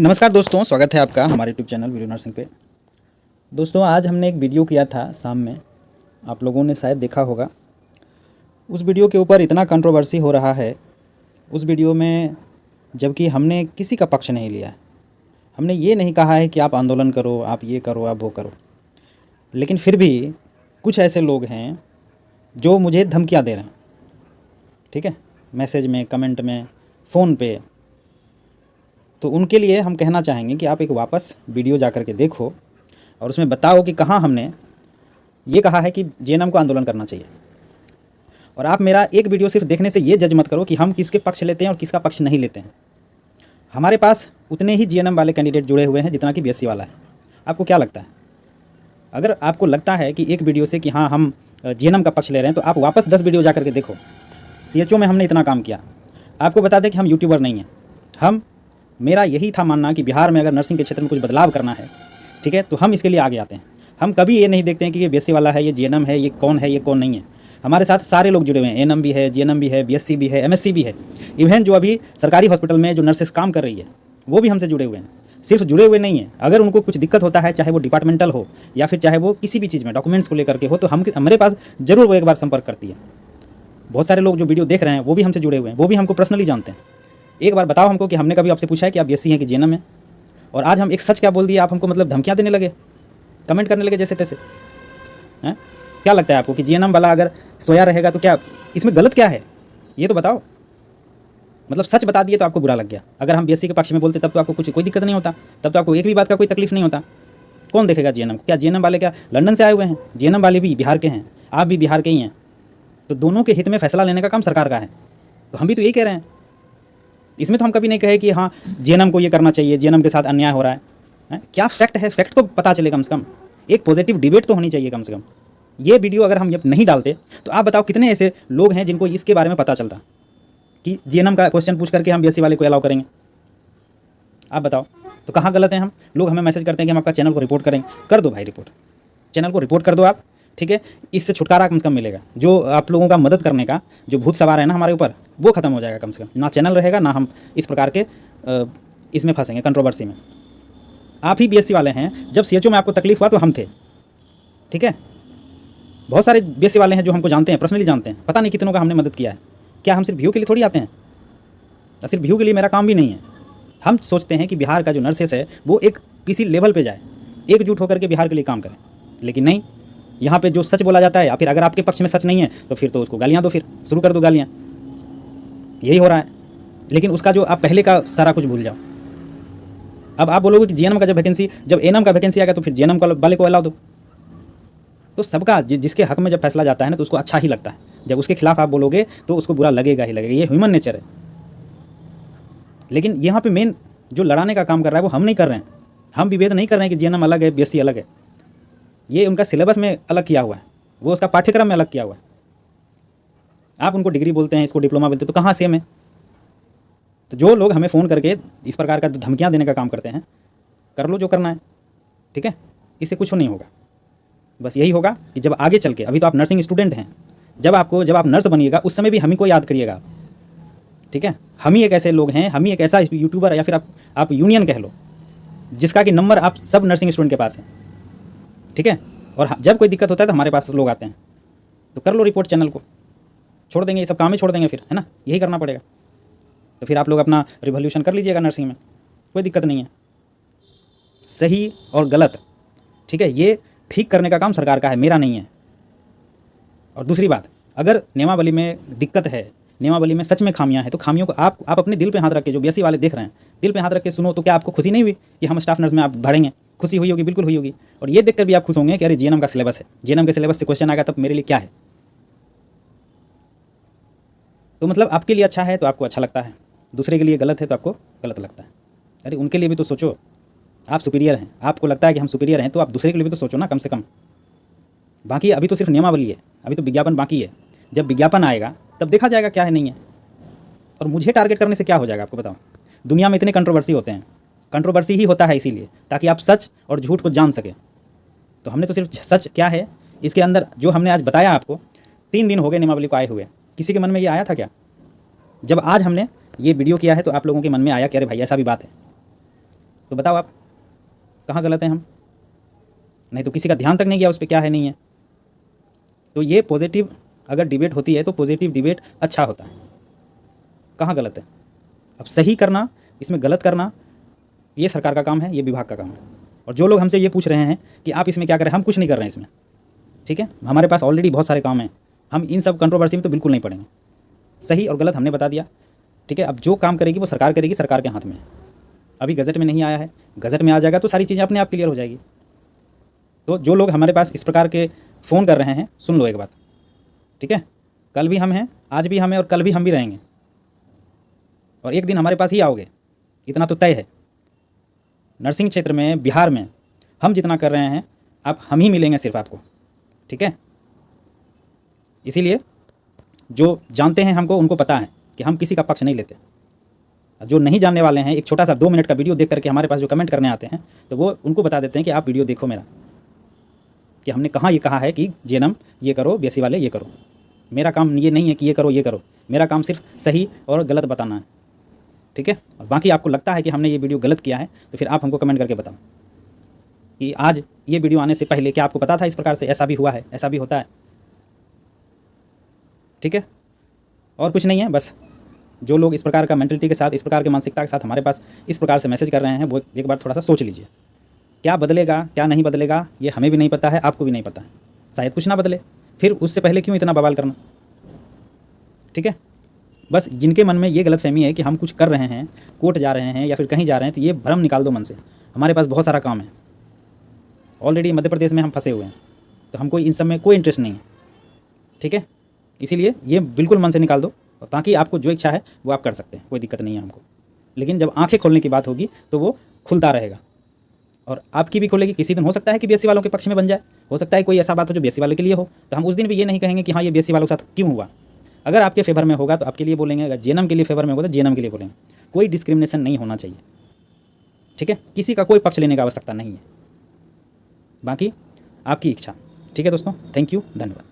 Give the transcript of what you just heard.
नमस्कार दोस्तों, स्वागत है आपका हमारे यूट्यूब चैनल वीडियो नर्सिंग पे। दोस्तों, आज हमने एक वीडियो किया था शाम में, आप लोगों ने शायद देखा होगा। उस वीडियो के ऊपर इतना कंट्रोवर्सी हो रहा है उस वीडियो में, जबकि हमने किसी का पक्ष नहीं लिया है। हमने ये नहीं कहा है कि आप आंदोलन करो, आप ये करो, आप वो करो, लेकिन फिर भी कुछ ऐसे लोग हैं जो मुझे धमकियाँ दे रहे हैं। ठीक है, मैसेज में, कमेंट में, फ़ोन पे। तो उनके लिए हम कहना चाहेंगे कि आप एक वापस वीडियो जा कर के देखो और उसमें बताओ कि कहाँ हमने ये कहा है कि जेएनएम को आंदोलन करना चाहिए। और आप मेरा एक वीडियो सिर्फ देखने से ये जज मत करो कि हम किसके पक्ष लेते हैं और किसका पक्ष नहीं लेते हैं। हमारे पास उतने ही जेएनएम वाले कैंडिडेट जुड़े हुए हैं जितना कि बीएससी वाला है। आपको क्या लगता है? अगर आपको लगता है कि एक वीडियो से कि हाँ हम जेएनएम का पक्ष ले रहे हैं, तो आप वापस 10 वीडियो जा करके देखो। सीएचओ में हमने इतना काम किया। आपको बता दें कि हम यूट्यूबर नहीं हैं। मेरा यही था मानना कि बिहार में अगर नर्सिंग के क्षेत्र में कुछ बदलाव करना है, ठीक है, तो हम इसके लिए आगे आते हैं। हम कभी ये नहीं देखते हैं कि ये बीएससी वाला है, ये जेएनएम है, ये कौन नहीं है। हमारे साथ सारे लोग जुड़े हुए हैं। एएनएम भी है, जेएनएम भी है, बीएससी भी है, एमएससी भी है। इवन जो अभी सरकारी हॉस्पिटल में जो नर्सेस काम कर रही है वो भी हमसे जुड़े हुए हैं। सिर्फ जुड़े हुए नहीं हैं, अगर उनको कुछ दिक्कत होता है, चाहे वो डिपार्टमेंटल हो या फिर चाहे वो किसी भी चीज़ में डॉक्यूमेंट्स को लेकर के हो, तो हमारे पास ज़रूर वो एक बार संपर्क करती है। बहुत सारे लोग जो वीडियो देख रहे हैं वो भी हमसे जुड़े हुए हैं, वो भी हमको पर्सनली जानते हैं। एक बार बताओ हमको कि हमने कभी आपसे पूछा है कि आप बीएससी हैं कि जेएनएम है? और आज हम एक सच क्या बोल दिए, आप हमको मतलब धमकियाँ देने लगे, कमेंट करने लगे जैसे तैसे। हैं? क्या लगता है आपको कि जेएनएम वाला अगर सोया रहेगा तो क्या इसमें गलत क्या है, ये तो बताओ। मतलब सच बता दिए तो आपको बुरा लग गया। अगर हम बीएससी के पक्ष में बोलते तब तो आपको कोई दिक्कत नहीं होता, तब तो आपको एक भी बात का कोई तकलीफ नहीं होता। कौन देखेगा जेएनएम को? क्या जेएनएम वाले क्या लंदन से आए हुए हैं? जेएनएम वाले भी बिहार के हैं, आप भी बिहार के ही हैं। तो दोनों के हित में फैसला लेने का काम सरकार का है। तो हम भी तो यही कह रहे हैं। इसमें तो हम कभी नहीं कहे कि हाँ जेएनएम को ये करना चाहिए, जेएनएम के साथ अन्याय हो रहा है। क्या फैक्ट है, फैक्ट तो पता चले कम से कम। एक पॉजिटिव डिबेट तो होनी चाहिए कम से कम। ये वीडियो अगर हम ये नहीं डालते तो आप बताओ कितने ऐसे लोग हैं जिनको इसके बारे में पता चलता कि जेएनएम का क्वेश्चन पूछ करके हम बीएससी वाले को अलाउ करेंगे। आप बताओ, तो कहाँ गलत हैं हम? लोग हमें मैसेज करते हैं कि हम आपका चैनल को रिपोर्ट करेंगे। कर दो भाई रिपोर्ट, चैनल को रिपोर्ट कर दो आप, ठीक है। इससे छुटकारा कम से कम मिलेगा। जो आप लोगों का मदद करने का जो भूत सवार है ना हमारे ऊपर, वो खत्म हो जाएगा कम से कम। ना चैनल रहेगा, ना हम इस प्रकार के इसमें फंसेंगे, कंट्रोवर्सी में। आप ही बीएससी वाले हैं, जब सीएचओ में आपको तकलीफ हुआ तो हम थे, ठीक है। बहुत सारे बीएससी वाले हैं जो हमको जानते हैं, पर्सनली जानते हैं, पता नहीं कितनों का हमने मदद किया है। क्या हम सिर्फ व्यू के लिए थोड़ी आते हैं? सिर्फ व्यू के लिए मेरा काम भी नहीं है। हम सोचते हैं कि बिहार का जो नर्सेस है वो एक किसी लेवल पे जाए, एकजुट होकर के बिहार के लिए काम करें। लेकिन नहीं, यहाँ पे जो सच बोला जाता है, या फिर अगर आपके पक्ष में सच नहीं है तो फिर तो उसको गालियाँ दो, फिर शुरू कर दो गालियाँ। यही हो रहा है। लेकिन उसका जो आप पहले का सारा कुछ भूल जाओ। अब आप बोलोगे कि जेएनएम का जब एएनएम का वैकेंसी आएगा तो फिर जेएनएम वाले को अलाउ दो। तो सबका जिसके हक में जब फैसला जाता है ना तो उसको अच्छा ही लगता है। जब उसके खिलाफ आप बोलोगे तो उसको बुरा लगेगा ही लगेगा। ये ह्यूमन नेचर है। लेकिन यहाँ पे मेन जो लड़ाने का काम कर रहा है वो हम नहीं कर रहे हैं। हम विभेद नहीं कर रहे हैं कि जेएनएम अलग है, बीएससी अलग है। ये उनका सिलेबस में अलग किया हुआ है, वो उसका पाठ्यक्रम में अलग किया हुआ है। आप उनको डिग्री बोलते हैं, इसको डिप्लोमा बोलते हैं, तो कहाँ सेम है? तो जो लोग हमें फ़ोन करके इस प्रकार का धमकियाँ देने का काम करते हैं, कर लो जो करना है, ठीक है। इससे कुछ नहीं होगा। बस यही होगा कि जब आगे चल के, अभी तो आप नर्सिंग स्टूडेंट हैं, जब आप नर्स बनिएगा उस समय भी हम ही को याद करिएगा आप, ठीक है। हम ही एक ऐसे लोग हैं, हम ही एक ऐसा यूट्यूबर या फिर आप यूनियन कह लो, जिसका कि नंबर आप सब नर्सिंग स्टूडेंट के पास है, ठीक है। और जब कोई दिक्कत होता है तो हमारे पास लोग आते हैं। तो कर लो रिपोर्ट, चैनल को छोड़ देंगे, ये सब काम ही छोड़ देंगे फिर, है ना। यही करना पड़ेगा। तो फिर आप लोग अपना रिवॉल्यूशन कर लीजिएगा नर्सिंग में, कोई दिक्कत नहीं है। सही और गलत, ठीक है, ये ठीक करने का काम सरकार का है, मेरा नहीं है। और दूसरी बात, अगर नियमावली में दिक्कत है, नियमावली में सच में खामियां हैं, तो खामियों को आप अपने दिल पे हाथ रख के, जो बीएससी वाले देख रहे हैं, दिल पे हाथ रख के सुनो। तो क्या आपको खुशी नहीं हुई कि हम स्टाफ नर्स में आप बढ़ेंगे? खुशी हुई होगी, बिल्कुल हुई होगी। और ये देखकर भी आप खुश होंगे कि अरे जेएनएम का सिलेबस है, जेएनएम के सिलेबस से क्वेश्चन आएगा तब मेरे लिए क्या है। तो मतलब आपके लिए अच्छा है तो आपको अच्छा लगता है, दूसरे के लिए गलत है तो आपको गलत लगता है। अरे उनके लिए भी तो सोचो, आप सुपीरियर हैं, आपको लगता है कि हम सुपीरियर हैं, तो आप दूसरे के लिए भी तो सोचो ना कम से कम। बाकी अभी तो सिर्फ नियमावली है, अभी तो विज्ञापन बाकी है। जब विज्ञापन आएगा तब देखा जाएगा क्या है, नहीं है। और मुझे टारगेट करने से क्या हो जाएगा आपको बताओ? दुनिया में इतने कंट्रोवर्सी होते हैं, कंट्रोवर्सी ही होता है इसीलिए ताकि आप सच और झूठ को जान सकें। तो हमने तो सिर्फ सच क्या है इसके अंदर जो हमने आज बताया आपको। 3 दिन हो गए नियमावली को आए हुए, किसी के मन में ये आया था क्या? जब आज हमने ये वीडियो किया है तो आप लोगों के मन में आया कि अरे भाई ऐसा भी बात है। तो बताओ आप कहाँ गलत हैं हम? नहीं तो किसी का ध्यान तक नहीं गया उस पर क्या है नहीं है। तो ये पॉजिटिव अगर डिबेट होती है तो पॉजिटिव डिबेट अच्छा होता है। कहाँ गलत है? अब सही करना, इसमें गलत करना, ये सरकार का काम है, ये विभाग का काम है। और जो लोग हमसे ये पूछ रहे हैं कि आप इसमें क्या करें, हम कुछ नहीं कर रहे हैं इसमें, ठीक है। हमारे पास ऑलरेडी बहुत सारे काम हैं, हम इन सब कंट्रोवर्सी में तो बिल्कुल नहीं पड़ेंगे। सही और गलत हमने बता दिया, ठीक है। अब जो काम करेगी वो सरकार करेगी, सरकार के हाथ में है। अभी गज़ट में नहीं आया है, गज़ट में आ जाएगा तो सारी चीज़ें अपने आप क्लियर हो जाएगी। तो जो लोग हमारे पास इस प्रकार के फ़ोन कर रहे हैं, सुन लो एक बात, ठीक है। कल भी हम हैं, आज भी हम हैं और कल भी हम भी रहेंगे, और एक दिन हमारे पास ही आओगे, इतना तो तय है। नर्सिंग क्षेत्र में, बिहार में हम जितना कर रहे हैं, आप हम ही मिलेंगे सिर्फ आपको, ठीक है। इसीलिए जो जानते हैं हमको, उनको पता है कि हम किसी का पक्ष नहीं लेते। जो नहीं जानने वाले हैं, एक छोटा सा 2 मिनट का वीडियो देख करके हमारे पास जो कमेंट करने आते हैं, तो वो उनको बता देते हैं कि आप वीडियो देखो मेरा, कि हमने कहाँ ये कहा है कि जेएनएम ये करो, बीएससी वाले ये करो। मेरा काम ये नहीं है कि ये करो ये करो, मेरा काम सिर्फ सही और गलत बताना है, ठीक है। और बाकी आपको लगता है कि हमने ये वीडियो गलत किया है तो फिर आप हमको कमेंट करके बताओ कि आज ये वीडियो आने से पहले क्या आपको पता था इस प्रकार से ऐसा भी हुआ है, ऐसा भी होता है, ठीक है। और कुछ नहीं है, बस जो लोग इस प्रकार का मेंटलिटी के साथ, इस प्रकार की मानसिकता के साथ हमारे पास इस प्रकार से मैसेज कर रहे हैं, वो एक बार थोड़ा सा सोच लीजिए। क्या बदलेगा क्या नहीं बदलेगा ये हमें भी नहीं पता है, आपको भी नहीं पता है। शायद कुछ ना बदले, फिर उससे पहले क्यों इतना बवाल करना, ठीक है। बस जिनके मन में ये गलतफहमी है कि हम कुछ कर रहे हैं, कोर्ट जा रहे हैं या फिर कहीं जा रहे हैं, तो ये भ्रम निकाल दो मन से। हमारे पास बहुत सारा काम है, ऑलरेडी मध्य प्रदेश में हम फंसे हुए हैं, तो हमको इन सब में कोई इंटरेस्ट नहीं है, ठीक है। इसीलिए ये बिल्कुल मन से निकाल दो, और ताकि आपको जो इच्छा है वो आप कर सकते हैं, कोई दिक्कत नहीं है हमको। लेकिन जब आंखें खोलने की बात होगी तो वो खुलता रहेगा, और आपकी भी खोलेगी। किसी दिन हो सकता है कि बीएससी वालों के पक्ष में बन जाए, हो सकता है कोई ऐसा बात हो जो बीएससी वालों के लिए हो, तो हम उस दिन भी ये नहीं कहेंगे कि हाँ ये बीएससी वालों के साथ क्यों हुआ। अगर आपके फेवर में होगा तो आपके लिए बोलेंगे, अगर जेएनएम के लिए फेवर में होगा तो जेएनएम के लिए बोलेंगे। कोई डिस्क्रिमिनेशन नहीं होना चाहिए, ठीक है। किसी का कोई पक्ष लेने की आवश्यकता नहीं है, बाकी आपकी इच्छा, ठीक है दोस्तों। थैंक यू, धन्यवाद।